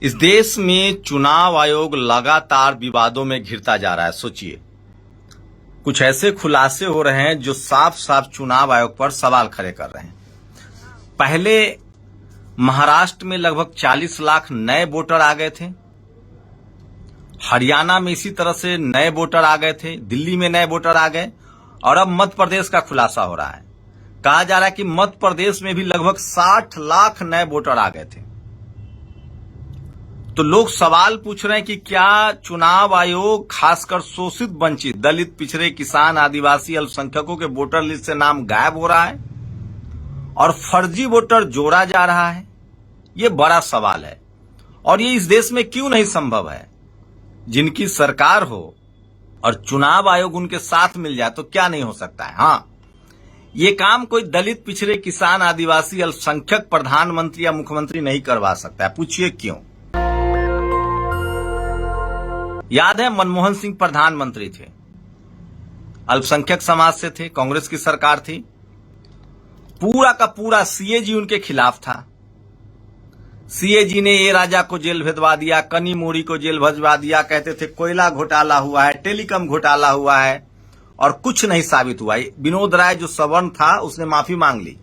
इस देश में चुनाव आयोग लगातार विवादों में घिरता जा रहा है। सोचिए, कुछ ऐसे खुलासे हो रहे हैं जो साफ साफ चुनाव आयोग पर सवाल खड़े कर रहे हैं। पहले महाराष्ट्र में लगभग 40 लाख नए वोटर आ गए थे, हरियाणा में इसी तरह से नए वोटर आ गए थे, दिल्ली में नए वोटर आ गए, और अब मध्य प्रदेश का खुलासा हो रहा है। कहा जा रहा है कि मध्य प्रदेश में भी लगभग 60 लाख नए वोटर आ गए थे। तो लोग सवाल पूछ रहे हैं कि क्या चुनाव आयोग खासकर शोषित, वंचित, दलित, पिछड़े, किसान, आदिवासी, अल्पसंख्यकों के वोटर लिस्ट से नाम गायब हो रहा है और फर्जी वोटर जोड़ा जा रहा है? ये बड़ा सवाल है और ये इस देश में क्यों नहीं संभव है। जिनकी सरकार हो और चुनाव आयोग उनके साथ मिल जाए तो क्या नहीं हो सकता है। हाँ, ये काम कोई दलित, पिछड़े, किसान, आदिवासी, अल्पसंख्यक प्रधानमंत्री या मुख्यमंत्री नहीं करवा सकता है। पूछिए क्यों। याद है, मनमोहन सिंह प्रधानमंत्री थे, अल्पसंख्यक समाज से थे, कांग्रेस की सरकार थी, पूरा का पूरा सीएजी उनके खिलाफ था। सीएजी ने ए राजा को जेल भिजवा दिया, कनी मोड़ी को जेल भिजवा दिया, कहते थे कोयला घोटाला हुआ है, टेलीकॉम घोटाला हुआ है, और कुछ नहीं साबित हुआ। विनोद राय जो सवर्ण था उसने माफी मांग ली।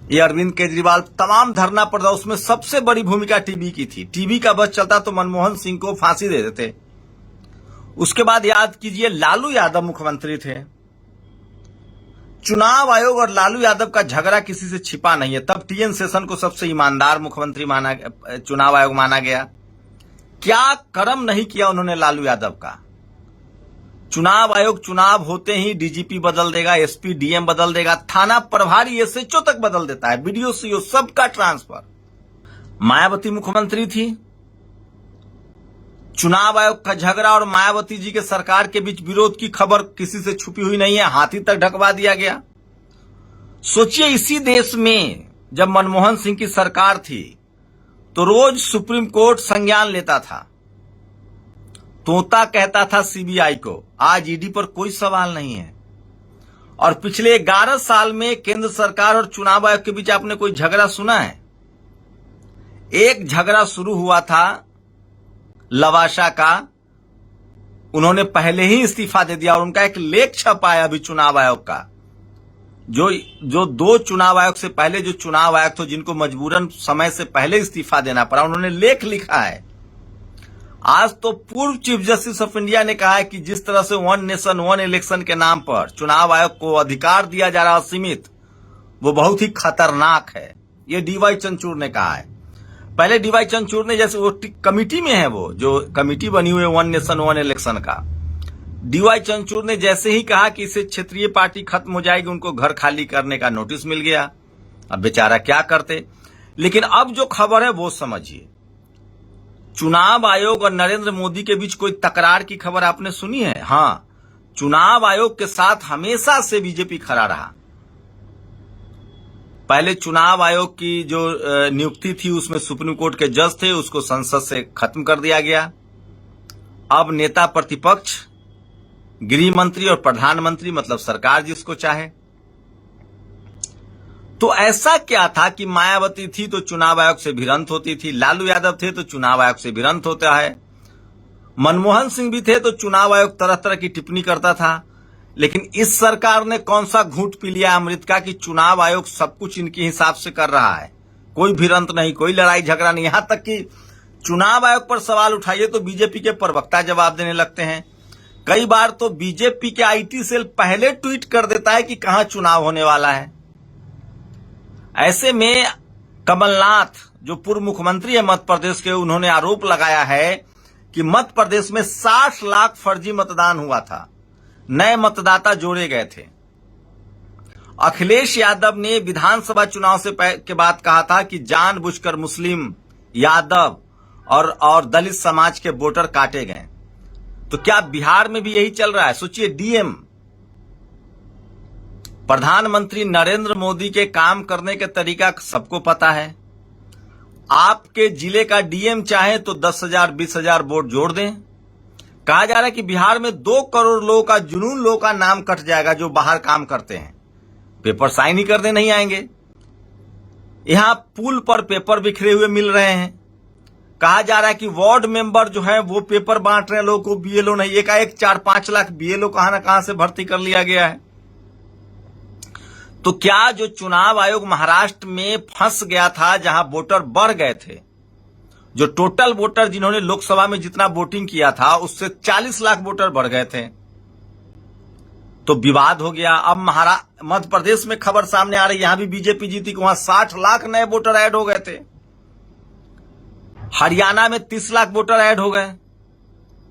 ये अरविंद केजरीवाल तमाम धरना पर था, उसमें सबसे बड़ी भूमिका टीबी की थी। टीबी का बस चलता तो मनमोहन सिंह को फांसी दे देते। उसके बाद याद कीजिए, लालू यादव मुख्यमंत्री थे। चुनाव आयोग और लालू यादव का झगड़ा किसी से छिपा नहीं है। तब टीएन शेषन को सबसे ईमानदार मुख्यमंत्री माना, चुनाव आयोग माना गया। क्या कर्म नहीं किया उन्होंने लालू यादव का। चुनाव आयोग चुनाव होते ही डीजीपी बदल देगा, एसपी, डीएम बदल देगा, थाना प्रभारी, एसएचओ तक बदल देता है, बीडीओ, सीओ, सबका ट्रांसफर। मायावती मुख्यमंत्री थी। चुनाव आयोग का झगड़ा और मायावती जी के सरकार के बीच विरोध की खबर किसी से छुपी हुई नहीं है, हाथी तक ढकवा दिया गया। सोचिए, इसी देश में जब मनमोहन सिंह की सरकार थी तो रोज सुप्रीम कोर्ट संज्ञान लेता था, तोता कहता था सीबीआई को। आज ईडी पर कोई सवाल नहीं है। और पिछले 11 साल में केंद्र सरकार और चुनाव आयोग के बीच आपने कोई झगड़ा सुना है? एक झगड़ा शुरू हुआ था लवासा का, उन्होंने पहले ही इस्तीफा दे दिया और उनका एक लेख छपा है अभी चुनाव आयोग का, जो दो चुनाव आयोग से पहले जो चुनाव आयोग थे जिनको मजबूरन समय से पहले इस्तीफा देना पड़ा, उन्होंने लेख लिखा है। आज तो पूर्व चीफ जस्टिस ऑफ इंडिया ने कहा है कि जिस तरह से वन नेशन वन इलेक्शन के नाम पर चुनाव आयोग को अधिकार दिया जा रहा है असीमित, वो बहुत ही खतरनाक है। ये डीवाई चंद्रचूड़ ने कहा है। पहले डीवाई चंद्रचूड़ ने, जैसे वो कमिटी में है, वो जो कमिटी बनी हुई है वन नेशन वन इलेक्शन का, डीवाई चंद्रचूड़ ने जैसे ही कहा कि इससे क्षेत्रीय पार्टी खत्म हो जाएगी, उनको घर खाली करने का नोटिस मिल गया। अब बेचारा क्या करते। लेकिन अब जो खबर है वो समझिए, चुनाव आयोग और नरेंद्र मोदी के बीच कोई तकरार की खबर आपने सुनी है? हाँ, चुनाव आयोग के साथ हमेशा से बीजेपी खड़ा रहा। पहले चुनाव आयोग की जो नियुक्ति थी उसमें सुप्रीम कोर्ट के जज थे, उसको संसद से खत्म कर दिया गया। अब नेता प्रतिपक्ष, गृह मंत्री और प्रधानमंत्री, मतलब सरकार जिसको चाहे। तो ऐसा क्या था कि मायावती थी तो चुनाव आयोग से भिड़ंत होती थी, लालू यादव थे तो चुनाव आयोग से भिड़ंत होता है, मनमोहन सिंह भी थे तो चुनाव आयोग तरह तरह की टिप्पणी करता था। लेकिन इस सरकार ने कौन सा घूंट पी लिया अमृत का कि चुनाव आयोग सब कुछ इनके हिसाब से कर रहा है, कोई भिड़ंत नहीं, कोई लड़ाई झगड़ा नहीं। यहां तक कि चुनाव आयोग पर सवाल उठाइए तो बीजेपी के प्रवक्ता जवाब देने लगते हैं। कई बार तो बीजेपी के आईटी सेल पहले ट्वीट कर देता है कि कहां चुनाव होने वाला है। ऐसे में कमलनाथ, जो पूर्व मुख्यमंत्री है मध्य प्रदेश के, उन्होंने आरोप लगाया है कि मध्य प्रदेश में 60 लाख फर्जी मतदान हुआ था, नए मतदाता जोड़े गए थे। अखिलेश यादव ने विधानसभा चुनाव से के बाद कहा था कि जानबूझकर मुस्लिम, यादव और दलित समाज के वोटर काटे गए। तो क्या बिहार में भी यही चल रहा है? सोचिए, डीएम, प्रधानमंत्री नरेंद्र मोदी के काम करने के तरीका सबको पता है। आपके जिले का डीएम चाहे तो 10,000 20,000 वोट जोड़ दें। कहा जा रहा है कि बिहार में 2 करोड़ लोगों का, जुनून लोगों का नाम कट जाएगा जो बाहर काम करते हैं, पेपर साइन ही करने नहीं आएंगे। यहां पुल पर पेपर बिखरे हुए मिल रहे हैं। कहा जा रहा है कि वार्ड मेंबर जो है वो पेपर बांट रहे हैं लोगों को, बीएलओ नहीं। एकाएक 4-5 लाख बीएलओ कहां ना कहां से भर्ती कर लिया गया है। तो क्या जो चुनाव आयोग महाराष्ट्र में फंस गया था, जहां वोटर बढ़ गए थे, जो टोटल वोटर जिन्होंने लोकसभा में जितना वोटिंग किया था उससे 40 लाख वोटर बढ़ गए थे, तो विवाद हो गया। अब मध्य प्रदेश में खबर सामने आ रही, यहां भी बीजेपी जीती कि वहां 60 लाख नए वोटर ऐड हो गए थे। हरियाणा में 30 लाख वोटर ऐड हो गए,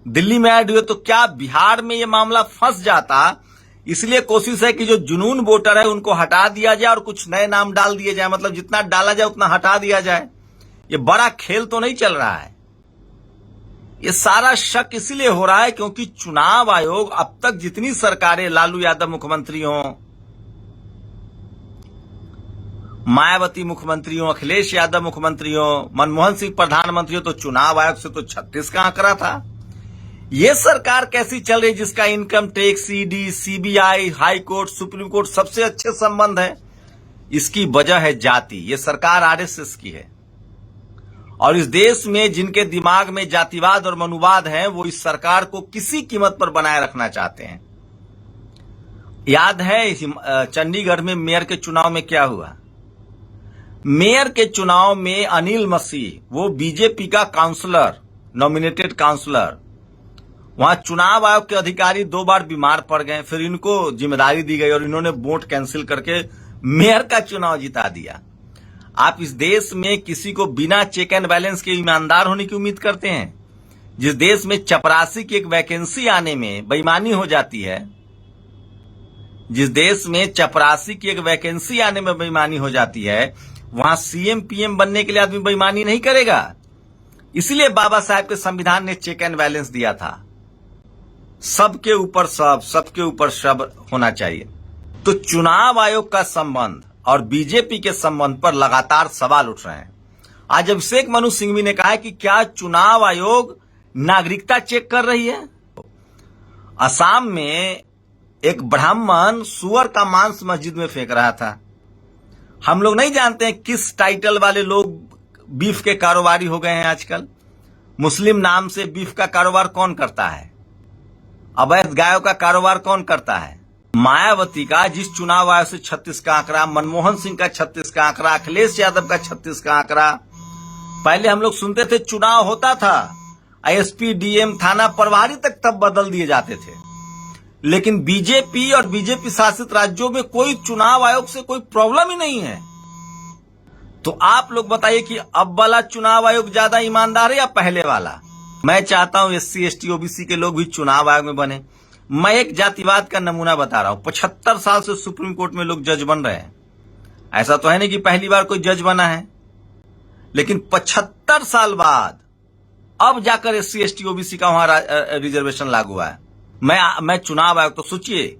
दिल्ली में ऐड हुए। तो क्या बिहार में यह मामला फंस जाता? इसलिए कोशिश है कि जो जुनून वोटर है उनको हटा दिया जाए और कुछ नए नाम डाल दिए जाए, मतलब जितना डाला जाए उतना हटा दिया जाए। ये बड़ा खेल तो नहीं चल रहा है। ये सारा शक इसलिए हो रहा है क्योंकि चुनाव आयोग अब तक जितनी सरकारें, लालू यादव मुख्यमंत्री हों, मायावती मुख्यमंत्री हो, अखिलेश यादव मुख्यमंत्री हो, मनमोहन सिंह प्रधानमंत्री हो, तो चुनाव आयोग से तो 36 का आंकड़ा था। यह सरकार कैसी चल रही जिसका income tax, ED, CBI, high court, supreme court सबसे अच्छे संबंध है? इसकी वजह है जाति। यह सरकार आरएसएस की है और इस देश में जिनके दिमाग में जातिवाद और मनुवाद है वो इस सरकार को किसी कीमत पर बनाए रखना चाहते हैं। याद है चंडीगढ़ में मेयर के चुनाव में क्या हुआ? मेयर के चुनाव में अनिल मसीह, वो बीजेपी का काउंसलर, नॉमिनेटेड काउंसलर, वहां चुनाव आयोग के अधिकारी 2 बार बीमार पड़ गए, फिर इनको जिम्मेदारी दी गई और इन्होंने वोट कैंसिल करके मेयर का चुनाव जिता दिया। आप इस देश में किसी को बिना चेक एंड बैलेंस के ईमानदार होने की उम्मीद करते हैं? जिस देश में चपरासी की एक वैकेंसी आने में बेईमानी हो जाती है, जिस देश में चपरासी की एक वैकेंसी आने में बेईमानी हो जाती है, वहां सीएम पीएम बनने के लिए आदमी बेईमानी नहीं करेगा। इसलिए बाबा साहब के संविधान ने चेक एंड बैलेंस दिया था। सबके ऊपर सब, सबके ऊपर सब होना चाहिए। तो चुनाव आयोग का संबंध और बीजेपी के संबंध पर लगातार सवाल उठ रहे हैं। आज अभिषेक मनु सिंघवी ने कहा है कि क्या चुनाव आयोग नागरिकता चेक कर रही है? असम में एक ब्राह्मण सुअर का मांस मस्जिद में फेंक रहा था। हम लोग नहीं जानते हैं किस टाइटल वाले लोग बीफ के कारोबारी हो गए हैं आजकल। मुस्लिम नाम से बीफ का कारोबार कौन करता है? अवैध गायों का कारोबार कौन करता है? मायावती का जिस चुनाव आयोग से 36 का आंकड़ा, मनमोहन सिंह का 36 का आंकड़ा, अखिलेश यादव का 36 का आंकड़ा। पहले हम लोग सुनते थे चुनाव होता था, एसपी, डीएम, थाना प्रभारी तक तब बदल दिए जाते थे। लेकिन बीजेपी और बीजेपी शासित राज्यों में कोई चुनाव आयोग से कोई प्रॉब्लम ही नहीं है। तो आप लोग बताइए कि अब वाला चुनाव आयोग ज्यादा ईमानदार है या पहले वाला? मैं चाहता हूं एससी, एसटी, ओबीसी के लोग भी चुनाव आयोग में बने। मैं एक जातिवाद का नमूना बता रहा हूं। 75 साल से सुप्रीम कोर्ट में लोग जज बन रहे हैं। ऐसा तो है नहीं कि पहली बार कोई जज बना है, लेकिन 75 साल बाद अब जाकर एससी, एसटी, ओबीसी का वहां रिजर्वेशन लागू हुआ है। मैं चुनाव आयोग, तो सोचिए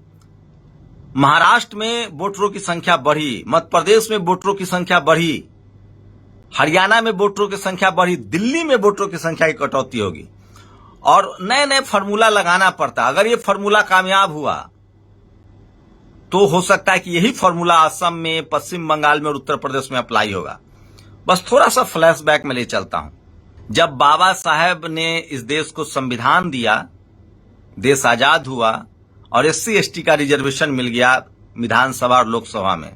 महाराष्ट्र में वोटरों की संख्या बढ़ी, मध्य प्रदेश में वोटरों की संख्या बढ़ी, हरियाणा में वोटरों की संख्या बढ़ी, दिल्ली में वोटरों की संख्या की कटौती होगी और नए नए फार्मूला लगाना पड़ता। अगर ये फार्मूला कामयाब हुआ तो हो सकता है कि यही फार्मूला असम में, पश्चिम बंगाल में और उत्तर प्रदेश में अप्लाई होगा। बस थोड़ा सा फ्लैशबैक में ले चलता हूं। जब बाबा साहेब ने इस देश को संविधान दिया, देश आजाद हुआ और एससी, एसटी का रिजर्वेशन मिल गया विधानसभा और लोकसभा में,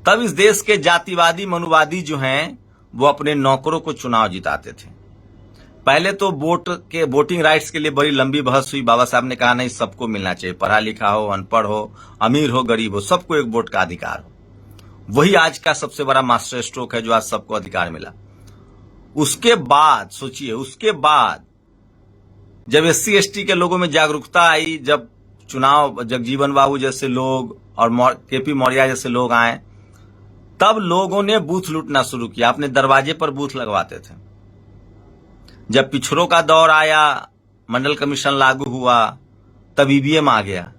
तब इस देश के जातिवादी मनुवादी जो हैं वो अपने नौकरों को चुनाव जिताते थे। पहले तो वोटिंग राइट्स के लिए बड़ी लंबी बहस हुई। बाबा साहब ने कहा नहीं, सबको मिलना चाहिए, पढ़ा लिखा हो, अनपढ़ हो, अमीर हो, गरीब हो, सबको एक वोट का अधिकार हो। वही आज का सबसे बड़ा मास्टर स्ट्रोक है जो आज सबको अधिकार मिला। उसके बाद सोचिए, उसके बाद जब एससी, एसटी के लोगों में जागरूकता आई, जब चुनाव जगजीवन बाबू जैसे लोग और केपी मौर्य जैसे लोग आए, तब लोगों ने बूथ लूटना शुरू किया, अपने दरवाजे पर बूथ लगवाते थे। जब पिछड़ों का दौर आया, मंडल कमीशन लागू हुआ, तब ईवीएम आ गया।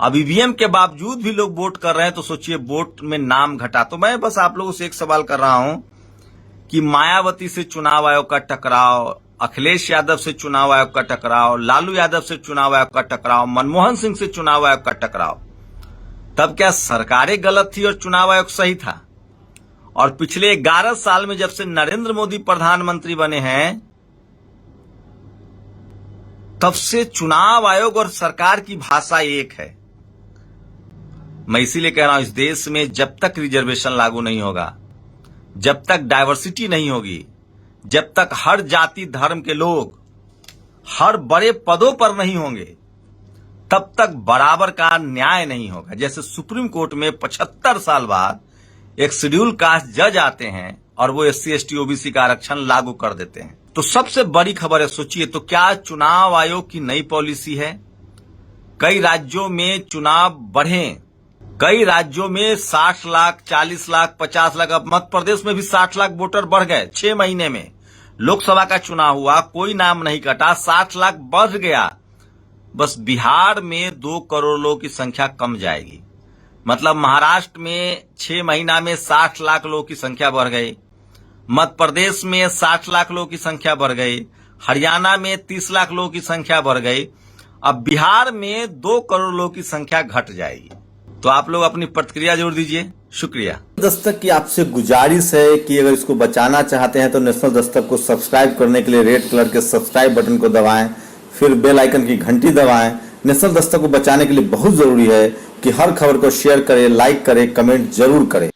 अब ईवीएम के बावजूद भी लोग वोट कर रहे हैं, तो सोचिए वोट में नाम घटा। तो मैं बस आप लोगों से एक सवाल कर रहा हूं कि मायावती से चुनाव आयोग का टकराव, अखिलेश यादव से चुनाव आयोग का टकराव, लालू यादव से चुनाव आयोग का टकराव, मनमोहन सिंह से चुनाव आयोग का टकराव, तब क्या सरकारें गलत थी और चुनाव आयोग सही था? और पिछले 11 साल में जब से नरेंद्र मोदी प्रधानमंत्री बने हैं तब से चुनाव आयोग और सरकार की भाषा एक है। मैं इसीलिए कह रहा हूं, इस देश में जब तक रिजर्वेशन लागू नहीं होगा, जब तक डाइवर्सिटी नहीं होगी, जब तक हर जाति धर्म के लोग हर बड़े पदों पर नहीं होंगे, तब तक बराबर का न्याय नहीं होगा। जैसे सुप्रीम कोर्ट में 75 साल बाद एक शेड्यूल कास्ट जज आते हैं और वो SC ST OBC का आरक्षण लागू कर देते हैं। तो सबसे बड़ी खबर है, सोचिए तो क्या चुनाव आयोग की नई पॉलिसी है, कई राज्यों में चुनाव बढ़े, कई राज्यों में 60 लाख 40 लाख 50 लाख, अब मध्य प्रदेश में भी 60 लाख वोटर बढ़ गए। 6 महीने में लोकसभा का चुनाव हुआ, कोई नाम नहीं कटा, 60 लाख बढ़ गया। बस बिहार में 2 करोड़ लोगों की संख्या कम जाएगी। मतलब महाराष्ट्र में 6 महीना में 60 लाख लोगों की संख्या बढ़ गई, मध्य प्रदेश में 60 लाख लोगों की संख्या बढ़ गई, हरियाणा में 30 लाख लोगों की संख्या बढ़ गई। अब बिहार में 2 करोड़ लोगों की संख्या घट जाएगी। तो आप लोग अपनी प्रतिक्रिया जरूर दीजिए। शुक्रिया। दस्तक की आपसे गुजारिश है कि अगर इसको बचाना चाहते हैं तो नेशनल दस्तक को सब्सक्राइब करने के लिए रेड कलर के सब्सक्राइब बटन को दबाएं, फिर बेल आइकन की घंटी दबाएं। नेशनल दस्तक को बचाने के लिए बहुत जरूरी है कि हर खबर को शेयर करें, लाइक करें, कमेंट जरूर करें।